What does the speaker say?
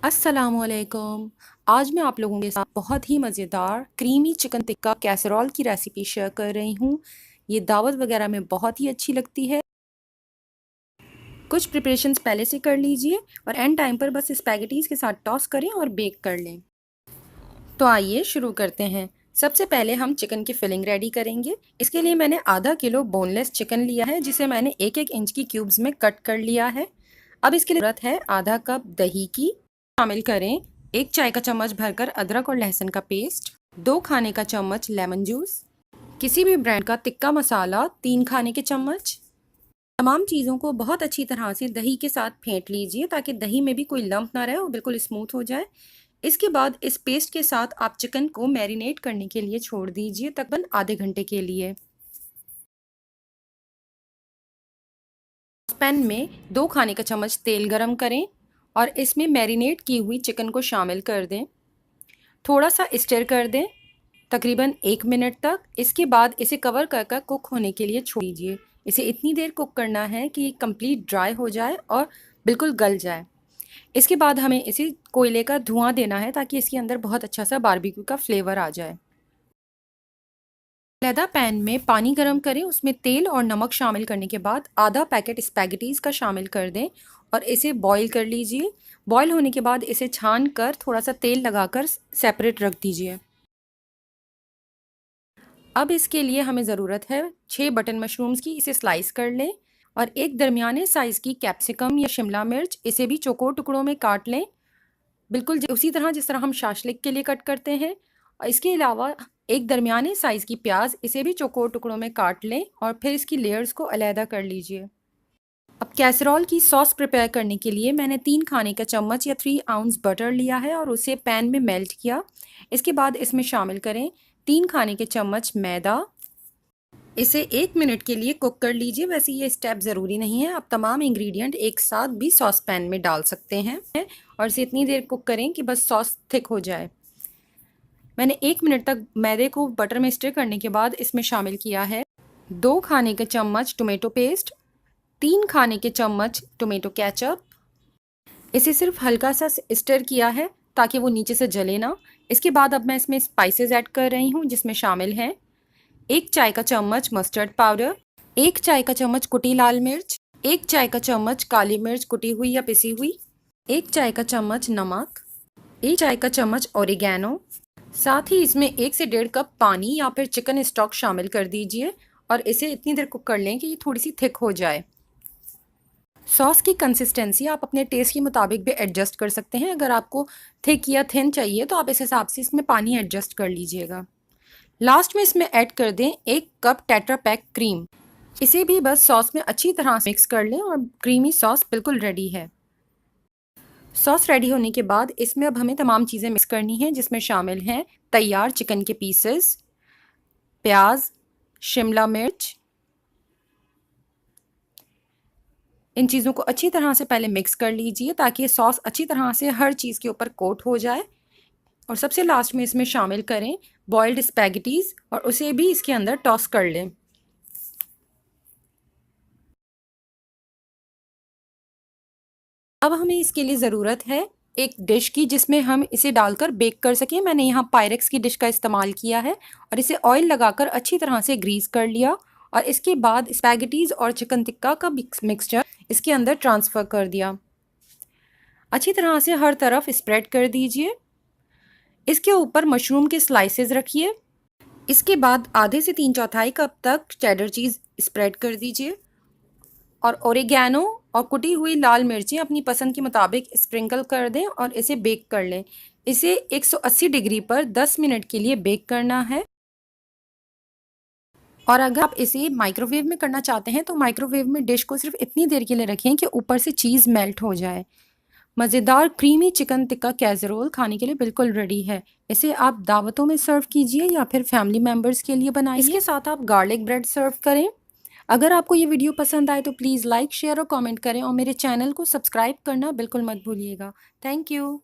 अस्सलामुअलैकुम। आज मैं आप लोगों के साथ बहुत ही मज़ेदार क्रीमी चिकन टिक्का कैसरॉल की रेसिपी शेयर कर रही हूँ। ये दावत वगैरह में बहुत ही अच्छी लगती है। कुछ प्रिपरेशंस पहले से कर लीजिए और एंड टाइम पर बस स्पैगेटीज़ के साथ टॉस करें और बेक कर लें। तो आइए शुरू करते हैं। सबसे पहले हम चिकन की फिलिंग रेडी करेंगे। इसके लिए मैंने आधा किलो बोनलेस चिकन लिया है, जिसे मैंने 1-1 इंच की क्यूब्स में कट कर लिया है। अब इसके लिए ज़रूरत है आधा कप दही की। शामिल करें 1 चाय का चम्मच भरकर अदरक और लहसुन का पेस्ट, 2 खाने का चम्मच लेमन जूस, किसी भी ब्रांड का तिक्का मसाला 3 खाने के चम्मच। तमाम चीज़ों को बहुत अच्छी तरह से दही के साथ फेंट लीजिए ताकि दही में भी कोई लंप ना रहे और बिल्कुल स्मूथ हो जाए। इसके बाद इस पेस्ट के साथ आप चिकन को मैरिनेट करने के लिए छोड़ दीजिए तकरीबन आधे घंटे के लिए। पैन में 2 खाने का चम्मच तेल गरम करें और इसमें मैरिनेट की हुई चिकन को शामिल कर दें। थोड़ा सा स्टर कर दें तकरीबन 1 मिनट तक। इसके बाद इसे कवर कर कुक होने के लिए छोड़ दीजिए। इसे इतनी देर कुक करना है कि कंप्लीट ड्राई हो जाए और बिल्कुल गल जाए। इसके बाद हमें इसे कोयले का धुआं देना है ताकि इसके अंदर बहुत अच्छा सा बारबेक्यू का फ्लेवर आ जाए। अलहदा पैन में पानी गरम करें, उसमें तेल और नमक शामिल करने के बाद आधा पैकेट स्पैगेटीज़ का शामिल कर दें और इसे बॉईल कर लीजिए। बॉईल होने के बाद इसे छान कर थोड़ा सा तेल लगाकर सेपरेट रख दीजिए। अब इसके लिए हमें ज़रूरत है 6 बटन मशरूम्स की। इसे स्लाइस कर लें और एक दरमियाने साइज़ की कैप्सिकम या शिमला मिर्च, इसे भी चौकोर टुकड़ों में काट लें, बिल्कुल उसी तरह जिस तरह हम शाशलिक के लिए कट करते हैं। और इसके अलावा एक दरमियाने साइज़ की प्याज, इसे भी चौकोर टुकड़ों में काट लें और फिर इसकी लेयर्स को अलहदा कर लीजिए। अब कैसरॉल की सॉस प्रिपेयर करने के लिए मैंने 3 खाने का चम्मच या 3 आउंस बटर लिया है और उसे पैन में मेल्ट किया। इसके बाद इसमें शामिल करें 3 खाने के चम्मच मैदा। इसे 1 मिनट के लिए कुक कर लीजिए। वैसे ये स्टेप ज़रूरी नहीं है, आप तमाम इंग्रेडिएंट एक साथ भी सॉस पैन में डाल सकते हैं और इसे इतनी देर कुक करें कि बस सॉस थिक हो जाए। मैंने 1 मिनट तक मैदे को बटर में स्टर करने के बाद इसमें शामिल किया है 2 खाने के चम्मच टोमेटो पेस्ट, 3 खाने के चम्मच टोमेटो केचप। इसे सिर्फ हल्का सा स्टर किया है ताकि वो नीचे से जले ना। इसके बाद अब मैं इसमें स्पाइसेस ऐड कर रही हूँ, जिसमें शामिल हैं 1 चाय का चम्मच मस्टर्ड पाउडर, 1 चाय का चम्मच कुटी लाल मिर्च, 1 चाय का चम्मच काली मिर्च कुटी हुई या पिसी हुई, 1 चाय का चम्मच नमक, 1 चाय का चम्मच ओरिगैनो। साथ ही इसमें 1 से 1.5 कप पानी या फिर चिकन स्टॉक शामिल कर दीजिए और इसे इतनी देर कुक कर लें कि ये थोड़ी सी थिक हो जाए। सॉस की कंसिस्टेंसी आप अपने टेस्ट के मुताबिक भी एडजस्ट कर सकते हैं। अगर आपको थिक या थिन चाहिए तो आप इस हिसाब से इसमें पानी एडजस्ट कर लीजिएगा। लास्ट में इसमें ऐड कर दें 1 कप टेट्रा पैक क्रीम। इसे भी बस सॉस में अच्छी तरह से मिक्स कर लें और क्रीमी सॉस बिल्कुल रेडी है। सॉस रेडी होने के बाद इसमें अब हमें तमाम चीज़ें मिक्स करनी हैं, जिसमें शामिल हैं तैयार चिकन के पीसेस, प्याज, शिमला मिर्च। इन चीज़ों को अच्छी तरह से पहले मिक्स कर लीजिए ताकि सॉस अच्छी तरह से हर चीज़ के ऊपर कोट हो जाए। और सबसे लास्ट में इसमें शामिल करें बॉइल्ड स्पैगेटीज़ और उसे भी इसके अंदर टॉस कर लें। अब हमें इसके लिए ज़रूरत है एक डिश की, जिसमें हम इसे डालकर बेक कर सकें। मैंने यहाँ पायरेक्स की डिश का इस्तेमाल किया है और इसे ऑयल लगाकर अच्छी तरह से ग्रीस कर लिया और इसके बाद स्पैगेटीज़ और चिकन टिक्का का मिक्सचर इसके अंदर ट्रांसफ़र कर दिया। अच्छी तरह से हर तरफ स्प्रेड कर दीजिए। इसके ऊपर मशरूम के स्लाइसेस रखिए। इसके बाद आधे से 3/4 कप तक चेडर चीज़ स्प्रेड कर दीजिए और ओरिगैनो और कुटी हुई लाल मिर्चें अपनी पसंद के मुताबिक स्प्रिंकल कर दें और इसे बेक कर लें। इसे 180 डिग्री पर 10 मिनट के लिए बेक करना है। और अगर आप इसे माइक्रोवेव में करना चाहते हैं तो माइक्रोवेव में डिश को सिर्फ इतनी देर के लिए रखें कि ऊपर से चीज़ मेल्ट हो जाए। मज़ेदार क्रीमी चिकन टिक्का कैसरोल खाने के लिए बिल्कुल रेडी है। इसे आप दावतों में सर्व कीजिए या फिर फैमिली मेम्बर्स के लिए बनाइए। इसके साथ आप गार्लिक ब्रेड सर्व करें। अगर आपको ये वीडियो पसंद आए तो प्लीज़ लाइक, शेयर और कमेंट करें और मेरे चैनल को सब्सक्राइब करना बिल्कुल मत भूलिएगा। Thank you.